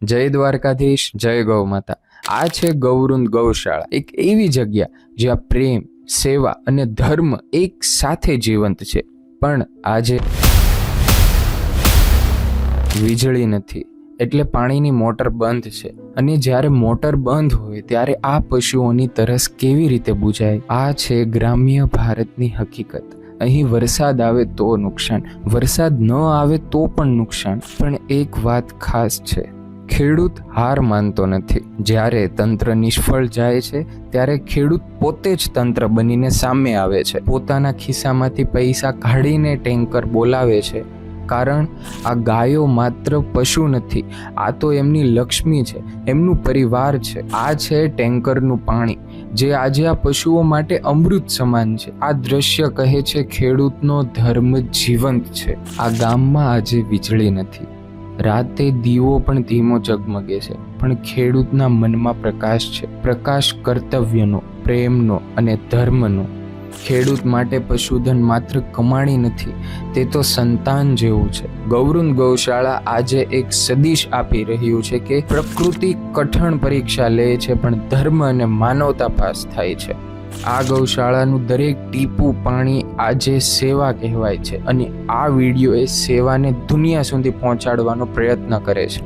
જય દ્વારકાધીશ, જય ગૌ માતા। આ છે ગૌવૃંદ ગૌશાળા, એક એવી જગ્યા જ્યાં પ્રેમ, સેવા અને ધર્મ એક સાથે જીવંત છે। પણ આજે વીજળી નથી એટલે પાણીની મોટર બંધ છે, અને જ્યારે મોટર બંધ હોય ત્યારે આ પશુઓની તરસ કેવી રીતે બુજાય? આ છે ગ્રામ્ય ભારતની હકીકત। અહીં વરસાદ આવે તો નુકસાન, વરસાદ ન આવે તો પણ નુકસાન। પણ એક વાત ખાસ છે, ખેડૂત હાર માનતો નથી। જ્યારે તંત્ર નિષ્ફળ જાય છે ત્યારે ખેડૂત પોતે જ તંત્ર બનીને સામે આવે છે, પોતાના ખિસ્સામાંથી પૈસા કાઢીને ટેન્કર બોલાવે છે। કારણ આ ગાયો માત્ર પશુ નથી, આ તો એમની લક્ષ્મી છે, એમનું પરિવાર છે। આ છે ટેન્કરનું પાણી, જે આજે આ પશુઓ માટે અમૃત સમાન છે। આ દ્રશ્ય કહે છે ખેડૂતનો ધર્મ જીવંત છે। આ ગામમાં આજે વીજળી નથી, રાતે દીવો પણ ધીમો ઝગમગે છે, પણ ખેડૂતના મનમાં પ્રકાશ છે। પ્રકાશ કર્તવ્યનો, પ્રેમનો અને ધર્મનો। ખેડૂત માટે પશુધન માત્ર કમાણી નથી, તે તો સંતાન જેવું છે। ગૌવૃંદ ગૌશાળા આજે એક સંદેશ આપી રહ્યું છે કે પ્રકૃતિ કઠણ પરીક્ષા લે છે, પણ ધર્મ અને માનવતા પાસ થાય છે। આ ગૌશાળાનું દરેક ટીપું પાણી આજે સેવા કહેવાય છે, અને આ વિડીયો એ સેવાને દુનિયા સુધી પહોંચાડવાનો પ્રયત્ન કરે છે।